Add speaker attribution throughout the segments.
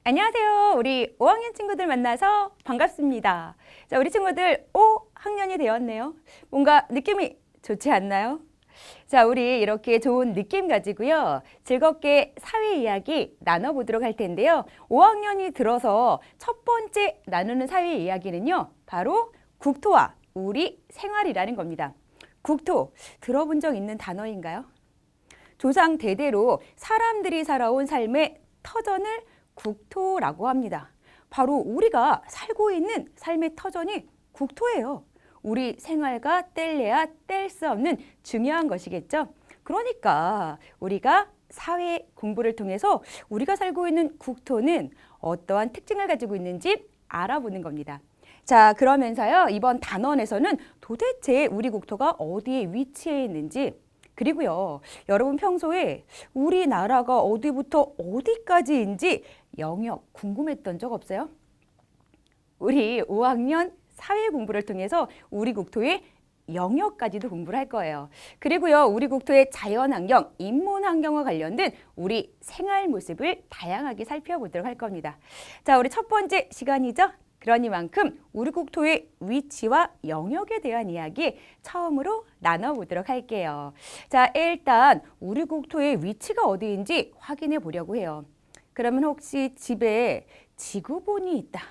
Speaker 1: 안녕하세요. 우리 5학년 친구들 만나서 반갑습니다. 자, 우리 친구들 5학년이 되었네요. 뭔가 느낌이 좋지 않나요? 자, 우리 이렇게 좋은 느낌 가지고요. 즐겁게 사회 이야기 나눠보도록 할 텐데요. 5학년이 들어서 첫 번째 나누는 사회 이야기는요. 바로 국토와 우리 생활이라는 겁니다. 국토, 들어본 적 있는 단어인가요? 조상 대대로 사람들이 살아온 삶의 터전을 국토라고 합니다. 바로 우리가 살고 있는 삶의 터전이 국토예요. 우리 생활과 뗄래야 뗄 수 없는 중요한 것이겠죠. 그러니까 우리가 사회 공부를 통해서 우리가 살고 있는 국토는 어떠한 특징을 가지고 있는지 알아보는 겁니다. 자, 그러면서요, 이번 단원에서는 도대체 우리 국토가 어디에 위치해 있는지, 그리고요, 여러분 평소에 우리나라가 어디부터 어디까지인지 영역 궁금했던 적 없어요? 우리 5학년 사회 공부를 통해서 우리 국토의 영역까지도 공부를 할 거예요. 그리고요, 우리 국토의 자연환경, 인문환경과 관련된 우리 생활 모습을 다양하게 살펴보도록 할 겁니다. 자, 우리 첫 번째 시간이죠? 그러니만큼 우리 국토의 위치와 영역에 대한 이야기 처음으로 나눠보도록 할게요. 자, 일단 우리 국토의 위치가 어디인지 확인해 보려고 해요. 그러면 혹시 집에 지구본이 있다,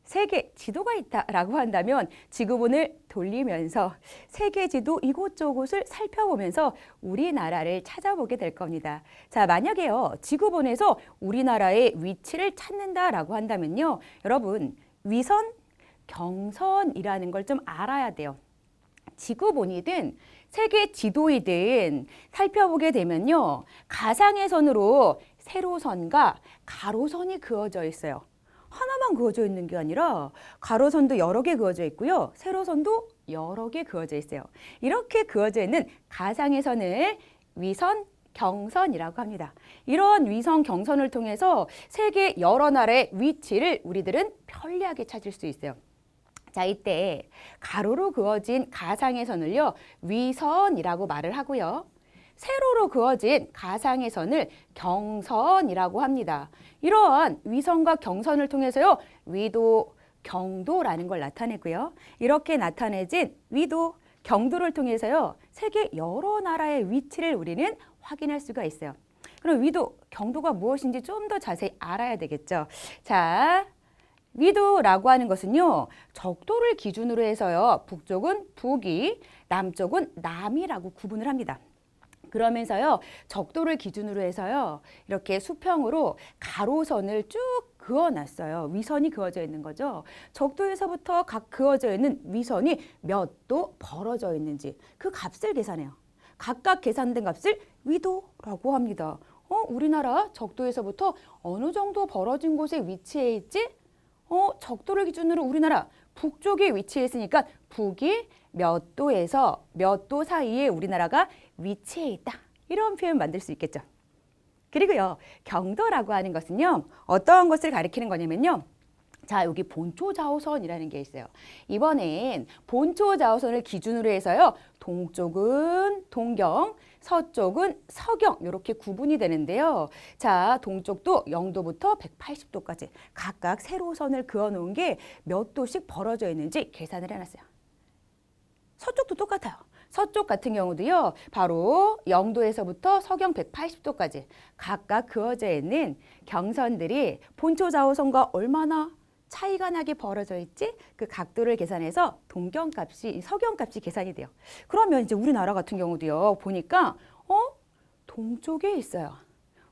Speaker 1: 세계 지도가 있다라고 한다면 지구본을 돌리면서 세계 지도 이곳저곳을 살펴보면서 우리나라를 찾아보게 될 겁니다. 자, 만약에요, 지구본에서 우리나라의 위치를 찾는다라고 한다면요, 여러분 위선, 경선이라는 걸 좀 알아야 돼요. 지구본이든 세계 지도이든 살펴보게 되면요, 가상의 선으로 세로선과 가로선이 그어져 있어요. 하나만 그어져 있는 게 아니라 가로선도 여러 개 그어져 있고요. 세로선도 여러 개 그어져 있어요. 이렇게 그어져 있는 가상의 선을 위선, 경선이라고 합니다. 이런 위선, 경선을 통해서 세계 여러 나라의 위치를 우리들은 편리하게 찾을 수 있어요. 자, 이때 가로로 그어진 가상의 선을요, 위선이라고 말을 하고요. 세로로 그어진 가상의 선을 경선이라고 합니다. 이러한 위선과 경선을 통해서요, 위도, 경도라는 걸 나타내고요. 이렇게 나타내진 위도, 경도를 통해서요, 세계 여러 나라의 위치를 우리는 확인할 수가 있어요. 그럼 위도, 경도가 무엇인지 좀 더 자세히 알아야 되겠죠. 자, 위도라고 하는 것은요, 적도를 기준으로 해서요, 북쪽은 북이, 남쪽은 남이라고 구분을 합니다. 그러면서요, 적도를 기준으로 해서요, 이렇게 수평으로 가로선을 쭉 그어놨어요. 위선이 그어져 있는 거죠. 적도에서부터 각 그어져 있는 위선이 몇 도 벌어져 있는지 그 값을 계산해요. 각각 계산된 값을 위도라고 합니다. 우리나라 적도에서부터 어느 정도 벌어진 곳에 위치해 있지? 적도를 기준으로 우리나라 북쪽에 위치해 있으니까 북이 몇 도에서 몇 도 사이에 우리나라가 위치해 있다. 이런 표현 만들 수 있겠죠. 그리고요, 경도라고 하는 것은요, 어떠한 것을 가리키는 거냐면요. 자, 여기 본초 좌우선이라는 게 있어요. 이번엔 본초 좌우선을 기준으로 해서요, 동쪽은 동경, 서쪽은 서경 이렇게 구분이 되는데요. 자, 동쪽도 0도부터 180도까지 각각 세로선을 그어놓은 게 몇 도씩 벌어져 있는지 계산을 해놨어요. 서쪽도 똑같아요. 서쪽 같은 경우도요, 바로 0도에서부터 서경 180도까지 각각 그어져 있는 경선들이 본초 좌우선과 얼마나 차이가 나게 벌어져 있지? 그 각도를 계산해서 동경값이, 서경값이 계산이 돼요. 그러면 이제 우리나라 같은 경우도요, 보니까 동쪽에 있어요.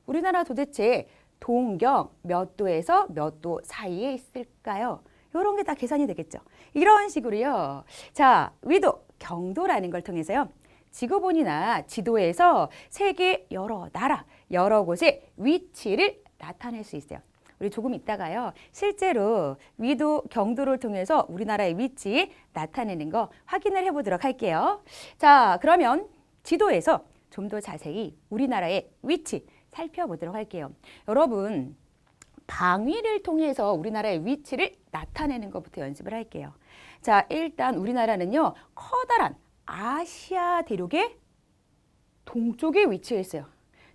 Speaker 1: 우리나라 도대체 동경 몇 도에서 몇 도 사이에 있을까요? 이런 게 다 계산이 되겠죠. 이런 식으로요. 자, 위도, 경도라는 걸 통해서요, 지구본이나 지도에서 세계 여러 나라, 여러 곳의 위치를 나타낼 수 있어요. 우리 조금 있다가요, 실제로 위도, 경도를 통해서 우리나라의 위치 나타내는 거 확인을 해보도록 할게요. 자, 그러면 지도에서 좀 더 자세히 우리나라의 위치 살펴보도록 할게요. 여러분, 방위를 통해서 우리나라의 위치를 나타내는 것부터 연습을 할게요. 자, 일단 우리나라는요, 커다란 아시아 대륙의 동쪽에 위치해 있어요.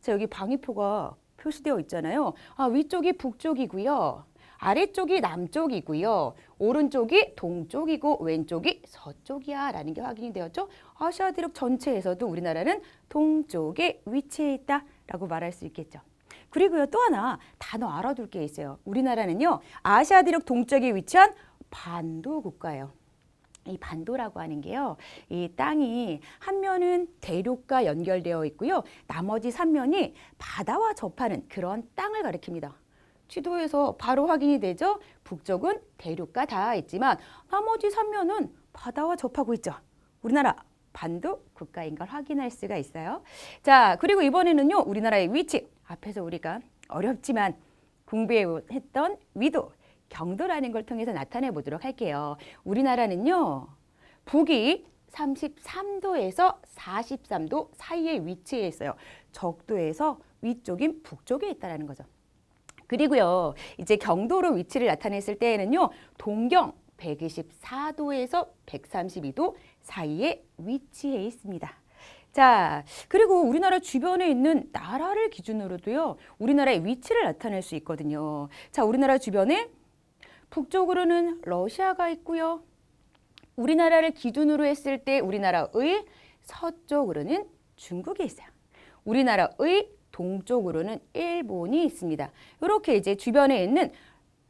Speaker 1: 자, 여기 방위표가 표시되어 있잖아요. 위쪽이 북쪽이고요. 아래쪽이 남쪽이고요. 오른쪽이 동쪽이고 왼쪽이 서쪽이야 라는 게 확인이 되었죠. 아시아 대륙 전체에서도 우리나라는 동쪽에 위치해 있다라고 말할 수 있겠죠. 그리고요, 또 하나 단어 알아둘 게 있어요. 우리나라는요, 아시아 대륙 동쪽에 위치한 반도 국가예요. 이 반도라고 하는 게요, 이 땅이 한 면은 대륙과 연결되어 있고요, 나머지 3면이 바다와 접하는 그런 땅을 가리킵니다. 지도에서 바로 확인이 되죠. 북쪽은 대륙과 닿아 있지만 나머지 3면은 바다와 접하고 있죠. 우리나라 반도 국가인 걸 확인할 수가 있어요. 자, 그리고 이번에는요, 우리나라의 위치, 앞에서 우리가 어렵지만 공부해했던 위도, 경도라는 걸 통해서 나타내 보도록 할게요. 우리나라는요, 북이 33도에서 43도 사이에 위치해 있어요. 적도에서 위쪽인 북쪽에 있다는 거죠. 그리고요, 이제 경도로 위치를 나타냈을 때에는요, 동경 124도에서 132도 사이에 위치해 있습니다. 자, 그리고 우리나라 주변에 있는 나라를 기준으로도요, 우리나라의 위치를 나타낼 수 있거든요. 자, 우리나라 주변에 북쪽으로는 러시아가 있고요. 우리나라를 기준으로 했을 때 우리나라의 서쪽으로는 중국이 있어요. 우리나라의 동쪽으로는 일본이 있습니다. 이렇게 이제 주변에 있는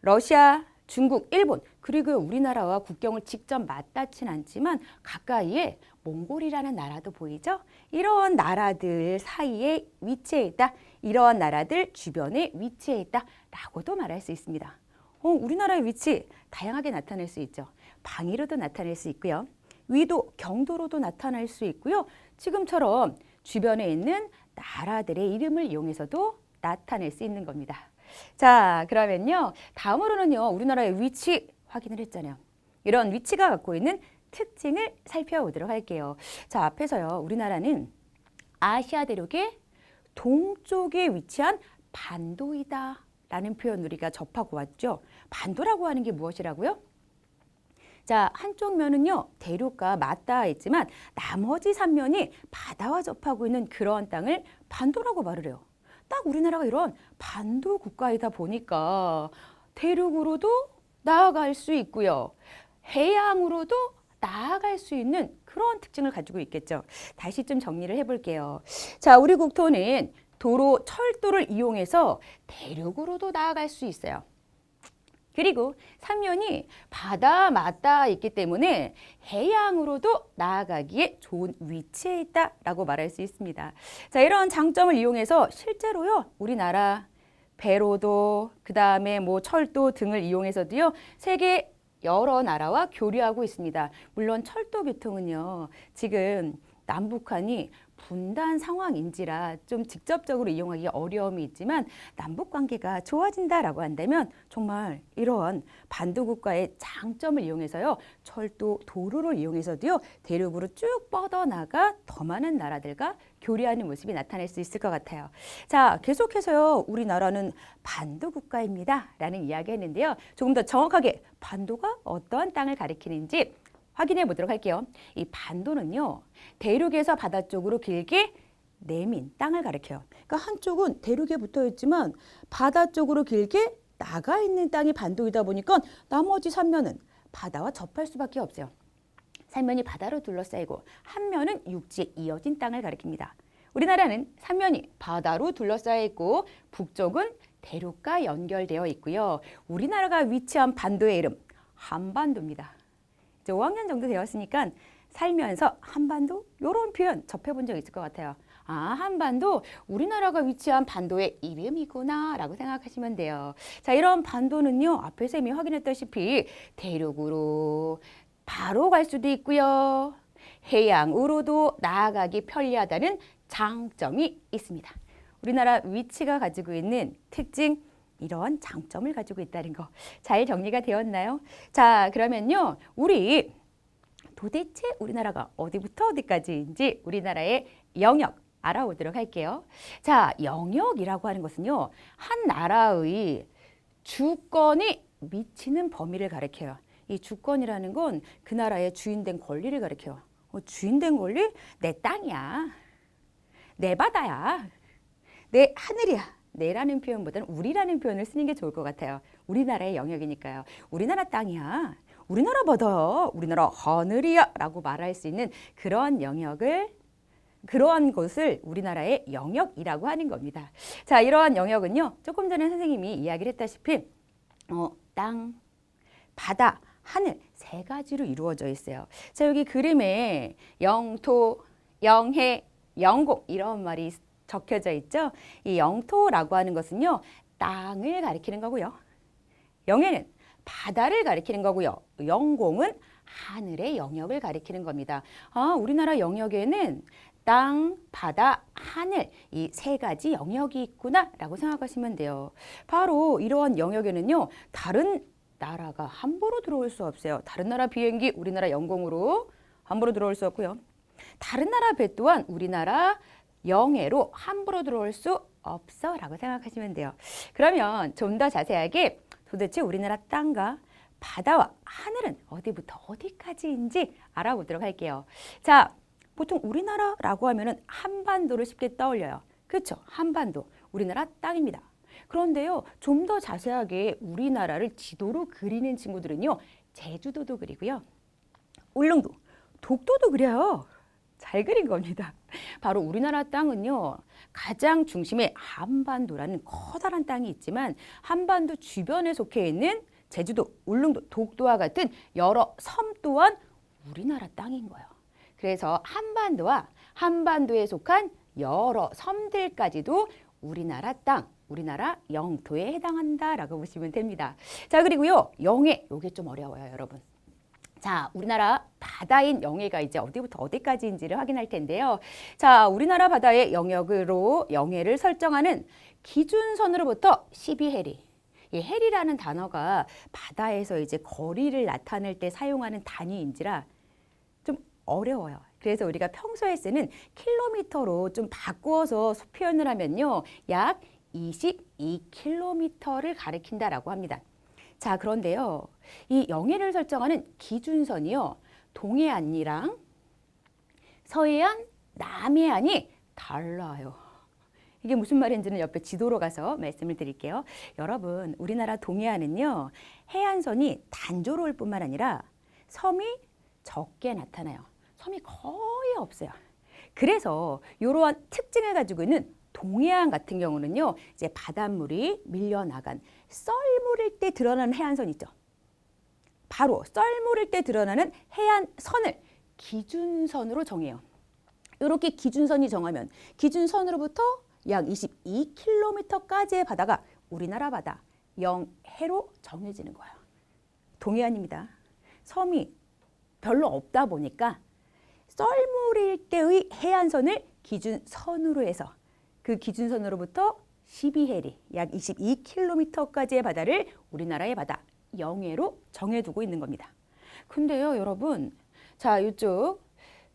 Speaker 1: 러시아, 중국, 일본, 그리고 우리나라와 국경을 직접 맞닿진 않지만 가까이에 몽골이라는 나라도 보이죠? 이런 나라들 사이에 위치해 있다. 이러한 나라들 주변에 위치해 있다라고도 말할 수 있습니다. 우리나라의 위치 다양하게 나타낼 수 있죠. 방위로도 나타낼 수 있고요. 위도, 경도로도 나타날 수 있고요. 지금처럼 주변에 있는 나라들의 이름을 이용해서도 나타낼 수 있는 겁니다. 자, 그러면요, 다음으로는요, 우리나라의 위치 확인을 했잖아요. 이런 위치가 갖고 있는 특징을 살펴보도록 할게요. 자, 앞에서요, 우리나라는 아시아 대륙의 동쪽에 위치한 반도이다 라는 표현 우리가 접하고 왔죠. 반도라고 하는 게 무엇이라고요? 자, 한쪽 면은요, 대륙과 맞닿아 있지만 나머지 3면이 바다와 접하고 있는 그런 땅을 반도라고 말을 해요. 딱 우리나라가 이런 반도 국가이다 보니까 대륙으로도 나아갈 수 있고요. 해양으로도 나아갈 수 있는 그런 특징을 가지고 있겠죠. 다시 좀 정리를 해볼게요. 자, 우리 국토는 도로, 철도를 이용해서 대륙으로도 나아갈 수 있어요. 그리고 3면이 바다 맞닿아 있기 때문에 해양으로도 나아가기에 좋은 위치에 있다라고 말할 수 있습니다. 자, 이런 장점을 이용해서 실제로요, 우리나라 배로도 그다음에 뭐 철도 등을 이용해서도요, 세계 여러 나라와 교류하고 있습니다. 물론 철도 교통은요, 지금 남북한이 분단 상황인지라 좀 직접적으로 이용하기 어려움이 있지만 남북 관계가 좋아진다라고 한다면 정말 이러한 반도 국가의 장점을 이용해서요, 철도, 도로를 이용해서도요, 대륙으로 쭉 뻗어나가 더 많은 나라들과 교류하는 모습이 나타날 수 있을 것 같아요. 자, 계속해서요, 우리나라는 반도 국가입니다 라는 이야기 했는데요, 조금 더 정확하게 반도가 어떠한 땅을 가리키는지 확인해 보도록 할게요. 이 반도는요, 대륙에서 바다 쪽으로 길게 내민 땅을 가리켜요. 그러니까 한쪽은 대륙에 붙어 있지만 바다 쪽으로 길게 나가 있는 땅이 반도이다 보니까 나머지 3면은 바다와 접할 수밖에 없어요. 3면이 바다로 둘러싸이고 한 면은 육지에 이어진 땅을 가리킵니다. 우리나라는 3면이 바다로 둘러싸여 있고 북쪽은 대륙과 연결되어 있고요. 우리나라가 위치한 반도의 이름 한반도입니다. 5학년 정도 되었으니까 살면서 한반도 이런 표현 접해본 적 있을 것 같아요. 아, 한반도 우리나라가 위치한 반도의 이름이구나 라고 생각하시면 돼요. 자, 이런 반도는요, 앞에서 이미 확인했다시피 대륙으로 바로 갈 수도 있고요, 해양으로도 나아가기 편리하다는 장점이 있습니다. 우리나라 위치가 가지고 있는 특징, 이런 장점을 가지고 있다는 거 잘 정리가 되었나요? 자, 그러면요, 우리 도대체 우리나라가 어디부터 어디까지인지 우리나라의 영역 알아보도록 할게요. 자, 영역이라고 하는 것은요, 한 나라의 주권이 미치는 범위를 가리켜요. 이 주권이라는 건 그 나라의 주인된 권리를 가리켜요. 주인된 권리? 내 땅이야, 내 바다야, 내 하늘이야, 내라는 표현보다는 우리라는 표현을 쓰는 게 좋을 것 같아요. 우리나라의 영역이니까요. 우리나라 땅이야. 우리나라 바다야. 우리나라 하늘이야. 라고 말할 수 있는 그런 영역을 그러한 것을 우리나라의 영역이라고 하는 겁니다. 자, 이러한 영역은요. 조금 전에 선생님이 이야기를 했다시피 땅, 바다, 하늘 세 가지로 이루어져 있어요. 자, 여기 그림에 영토, 영해, 영공 이런 말이 적혀져 있죠. 이 영토라고 하는 것은요. 땅을 가리키는 거고요. 영해는 바다를 가리키는 거고요. 영공은 하늘의 영역을 가리키는 겁니다. 아, 우리나라 영역에는 땅, 바다, 하늘 이 세 가지 영역이 있구나 라고 생각하시면 돼요. 바로 이러한 영역에는요. 다른 나라가 함부로 들어올 수 없어요. 다른 나라 비행기 우리나라 영공으로 함부로 들어올 수 없고요. 다른 나라 배 또한 우리나라 영해로 함부로 들어올 수 없어 라고 생각하시면 돼요. 그러면 좀 더 자세하게 도대체 우리나라 땅과 바다와 하늘은 어디부터 어디까지인지 알아보도록 할게요. 자, 보통 우리나라라고 하면은 한반도를 쉽게 떠올려요. 그렇죠? 한반도, 우리나라 땅입니다. 그런데요, 좀 더 자세하게 우리나라를 지도로 그리는 친구들은요, 제주도도 그리고요, 울릉도, 독도도 그려요. 잘 그린 겁니다. 바로 우리나라 땅은요, 가장 중심에 한반도라는 커다란 땅이 있지만 한반도 주변에 속해 있는 제주도, 울릉도, 독도와 같은 여러 섬 또한 우리나라 땅인 거예요. 그래서 한반도와 한반도에 속한 여러 섬들까지도 우리나라 땅, 우리나라 영토에 해당한다라고 보시면 됩니다. 자, 그리고요, 영해, 요게 좀 어려워요, 여러분. 자, 우리나라 바다인 영해가 이제 어디부터 어디까지인지를 확인할 텐데요. 자, 우리나라 바다의 영역으로 영해를 설정하는 기준선으로부터 12해리. 이 해리라는 단어가 바다에서 이제 거리를 나타낼 때 사용하는 단위인지라 좀 어려워요. 그래서 우리가 평소에 쓰는 킬로미터로 좀 바꾸어서 표현을 하면요. 약 22km를 가리킨다라고 합니다. 자, 그런데요. 이 영해를 설정하는 기준선이요. 동해안이랑 서해안, 남해안이 달라요. 이게 무슨 말인지는 옆에 지도로 가서 말씀을 드릴게요. 여러분, 우리나라 동해안은요. 해안선이 단조로울 뿐만 아니라 섬이 적게 나타나요. 섬이 거의 없어요. 그래서 이러한 특징을 가지고 있는 동해안 같은 경우는요. 이제 바닷물이 밀려나간 썰물일 때 드러나는 해안선 있죠. 바로 썰물일 때 드러나는 해안선을 기준선으로 정해요. 이렇게 기준선이 정하면 기준선으로부터 약 22km까지의 바다가 우리나라 바다, 영해로 정해지는 거예요. 동해안입니다. 섬이 별로 없다 보니까 썰물일 때의 해안선을 기준선으로 해서 그 기준선으로부터 12해리, 약 22km까지의 바다를 우리나라의 바다, 영해로 정해두고 있는 겁니다. 근데요, 여러분, 자, 이쪽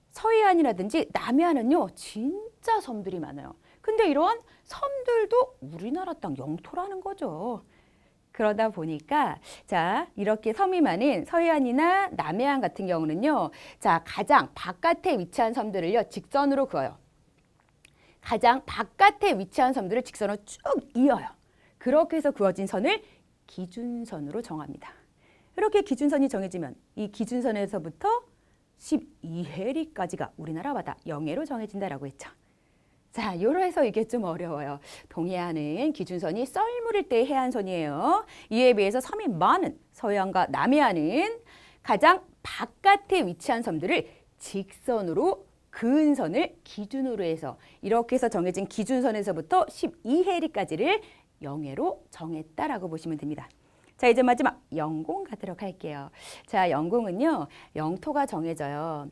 Speaker 1: 서해안이라든지 남해안은요, 진짜 섬들이 많아요. 근데 이러한 섬들도 우리나라 땅 영토라는 거죠. 그러다 보니까 자, 이렇게 섬이 많은 서해안이나 남해안 같은 경우는요. 자, 가장 바깥에 위치한 섬들을요. 직선으로 그어요. 가장 바깥에 위치한 섬들을 직선으로 쭉 이어요. 그렇게 해서 그어진 선을 기준선으로 정합니다. 이렇게 기준선이 정해지면 이 기준선에서부터 12해리까지가 우리나라 바다 영해로 정해진다라고 했죠. 자, 요래서 이게 좀 어려워요. 동해안은 기준선이 썰물일 때의 해안선이에요. 이에 비해서 섬이 많은 서해안과 남해안은 가장 바깥에 위치한 섬들을 직선으로 그은 선을 기준으로 해서 이렇게 해서 정해진 기준선에서부터 12해리까지를 영해로 정했다라고 보시면 됩니다. 자, 이제 마지막 영공 가도록 할게요. 자, 영공은요. 영토가 정해져요.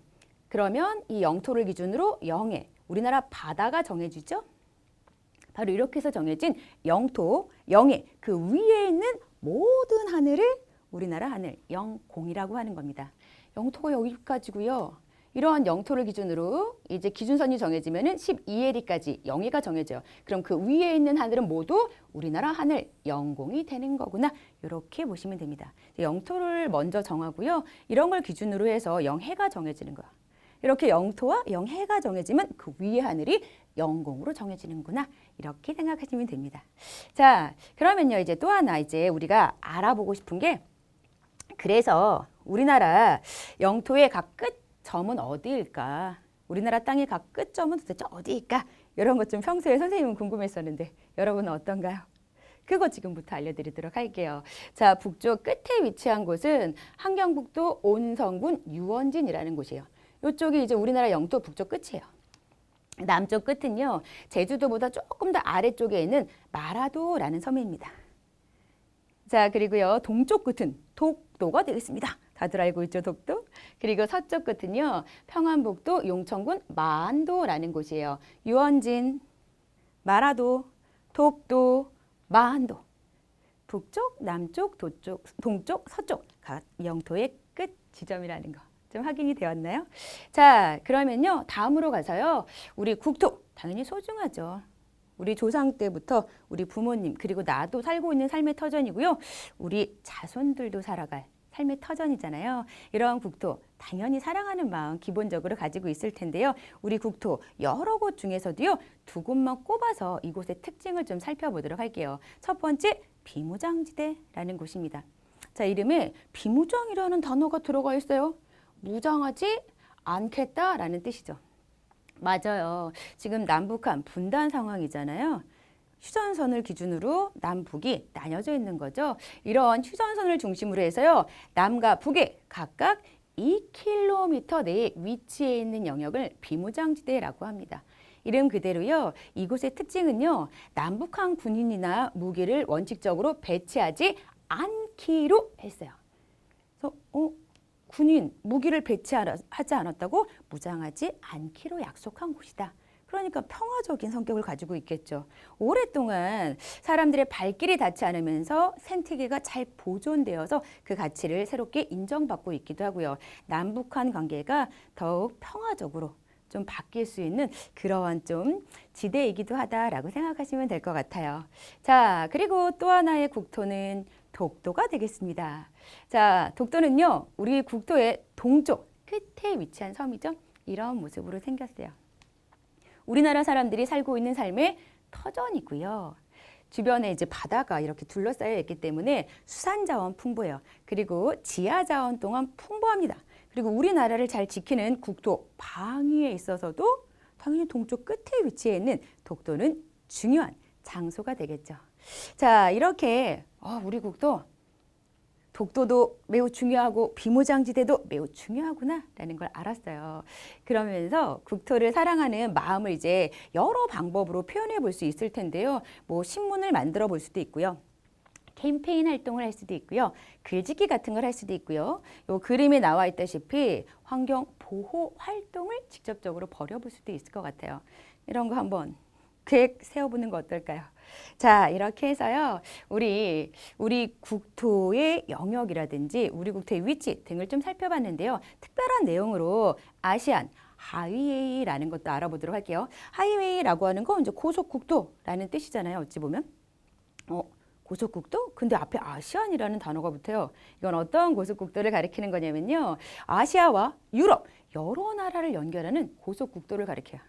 Speaker 1: 그러면 이 영토를 기준으로 영해, 우리나라 바다가 정해지죠. 바로 이렇게 해서 정해진 영토, 영해, 그 위에 있는 모든 하늘을 우리나라 하늘, 영공이라고 하는 겁니다. 영토가 여기까지고요. 이러한 영토를 기준으로 이제 기준선이 정해지면은 12해리까지 영해가 정해져요. 그럼 그 위에 있는 하늘은 모두 우리나라 하늘, 영공이 되는 거구나. 이렇게 보시면 됩니다. 영토를 먼저 정하고요. 이런 걸 기준으로 해서 영해가 정해지는 거야. 이렇게 영토와 영해가 정해지면 그 위의 하늘이 영공으로 정해지는구나. 이렇게 생각하시면 됩니다. 자, 그러면요. 이제 또 하나 이제 우리가 알아보고 싶은 게 그래서 우리나라 영토의 각 끝점은 어디일까? 우리나라 땅의 각 끝점은 도대체 어디일까? 이런 것 좀 평소에 선생님은 궁금했었는데 여러분은 어떤가요? 그거 지금부터 알려드리도록 할게요. 자, 북쪽 끝에 위치한 곳은 함경북도 온성군 유원진이라는 곳이에요. 이쪽이 이제 우리나라 영토 북쪽 끝이에요. 남쪽 끝은요, 제주도보다 조금 더 아래쪽에 있는 마라도라는 섬입니다. 자, 그리고요, 동쪽 끝은 독도가 되겠습니다. 다들 알고 있죠, 독도? 그리고 서쪽 끝은요, 평안북도 용천군 마안도라는 곳이에요. 유원진, 마라도, 독도, 마안도. 북쪽, 남쪽, 동쪽, 서쪽 각 영토의 끝 지점이라는 거. 좀 확인이 되었나요? 자, 그러면요. 다음으로 가서요. 우리 국토, 당연히 소중하죠. 우리 조상 때부터 우리 부모님 그리고 나도 살고 있는 삶의 터전이고요. 우리 자손들도 살아갈 삶의 터전이잖아요. 이러한 국토 당연히 사랑하는 마음 기본적으로 가지고 있을 텐데요. 우리 국토 여러 곳 중에서도요. 두 곳만 꼽아서 이곳의 특징을 좀 살펴보도록 할게요. 첫 번째, 비무장지대라는 곳입니다. 자, 이름에 비무장이라는 단어가 들어가 있어요. 무장하지 않겠다라는 뜻이죠. 맞아요. 지금 남북한 분단 상황이잖아요. 휴전선을 기준으로 남북이 나뉘어져 있는 거죠. 이런 휴전선을 중심으로 해서요. 남과 북에 각각 2km 내에 위치해 있는 영역을 비무장지대라고 합니다. 이름 그대로요. 이곳의 특징은요. 남북한 군인이나 무기를 원칙적으로 배치하지 않기로 했어요. 그래서 군인, 무기를 배치하지 않았다고 무장하지 않기로 약속한 곳이다. 그러니까 평화적인 성격을 가지고 있겠죠. 오랫동안 사람들의 발길이 닿지 않으면서 생태계가 잘 보존되어서 그 가치를 새롭게 인정받고 있기도 하고요. 남북한 관계가 더욱 평화적으로 좀 바뀔 수 있는 그러한 좀 지대이기도 하다라고 생각하시면 될 것 같아요. 자, 그리고 또 하나의 국토는 독도가 되겠습니다. 자, 독도는요, 우리 국토의 동쪽 끝에 위치한 섬이죠. 이런 모습으로 생겼어요. 우리나라 사람들이 살고 있는 삶의 터전이고요. 주변에 이제 바다가 이렇게 둘러싸여 있기 때문에 수산 자원 풍부해요. 그리고 지하 자원 또한 풍부합니다. 그리고 우리나라를 잘 지키는 국토 방위에 있어서도 당연히 동쪽 끝에 위치해 있는 독도는 중요한 장소가 되겠죠. 자, 이렇게 우리 국토 독도도 매우 중요하고 비무장지대도 매우 중요하구나라는 걸 알았어요. 그러면서 국토를 사랑하는 마음을 이제 여러 방법으로 표현해 볼 수 있을 텐데요. 뭐 신문을 만들어 볼 수도 있고요. 캠페인 활동을 할 수도 있고요. 글짓기 같은 걸 할 수도 있고요. 요 그림에 나와 있다시피 환경 보호 활동을 직접적으로 벌여볼 수도 있을 것 같아요. 이런 거 한번 계획 세워보는 거 어떨까요? 자, 이렇게 해서요. 우리 국토의 영역이라든지 우리 국토의 위치 등을 좀 살펴봤는데요. 특별한 내용으로 아시안 하이웨이라는 것도 알아보도록 할게요. 하이웨이라고 하는 건 이제 고속국도라는 뜻이잖아요. 어찌 보면. 고속국도? 근데 앞에 아시안이라는 단어가 붙어요. 이건 어떤 고속국도를 가리키는 거냐면요. 아시아와 유럽 여러 나라를 연결하는 고속국도를 가리켜요.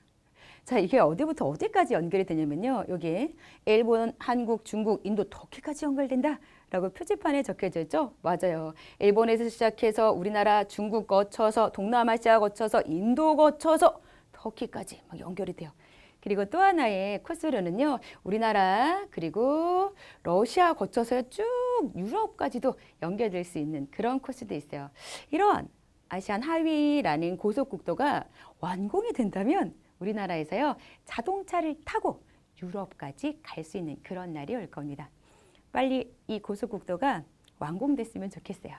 Speaker 1: 자, 이게 어디부터 어디까지 연결이 되냐면요. 여기에 일본, 한국, 중국, 인도, 터키까지 연결된다 라고 표지판에 적혀져 있죠. 맞아요. 일본에서 시작해서 우리나라, 중국 거쳐서 동남아시아 거쳐서 인도 거쳐서 터키까지 막 연결이 돼요. 그리고 또 하나의 코스로는요. 우리나라 그리고 러시아 거쳐서 쭉 유럽까지도 연결될 수 있는 그런 코스도 있어요. 이런 아시안 하이웨이라는 고속국도가 완공이 된다면 우리나라에서요. 자동차를 타고 유럽까지 갈 수 있는 그런 날이 올 겁니다. 빨리 이 고속국도가 완공됐으면 좋겠어요.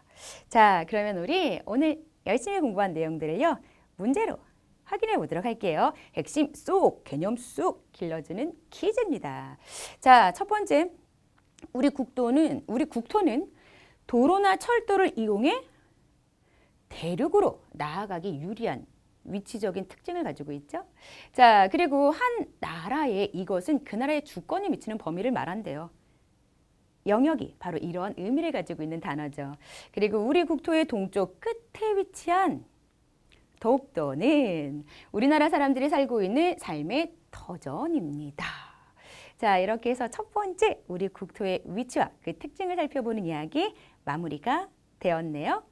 Speaker 1: 자, 그러면 우리 오늘 열심히 공부한 내용들을요. 문제로 확인해 보도록 할게요. 핵심 쏙, 개념 쏙 길러주는 퀴즈입니다. 자, 첫 번째, 우리 국토는 도로나 철도를 이용해 대륙으로 나아가기 유리한 위치적인 특징을 가지고 있죠. 자, 그리고 한 나라의 이것은 그 나라의 주권에 미치는 범위를 말한대요. 영역이 바로 이러한 의미를 가지고 있는 단어죠. 그리고 우리 국토의 동쪽 끝에 위치한 더욱더는 우리나라 사람들이 살고 있는 삶의 터전입니다. 자, 이렇게 해서 첫 번째 우리 국토의 위치와 그 특징을 살펴보는 이야기 마무리가 되었네요.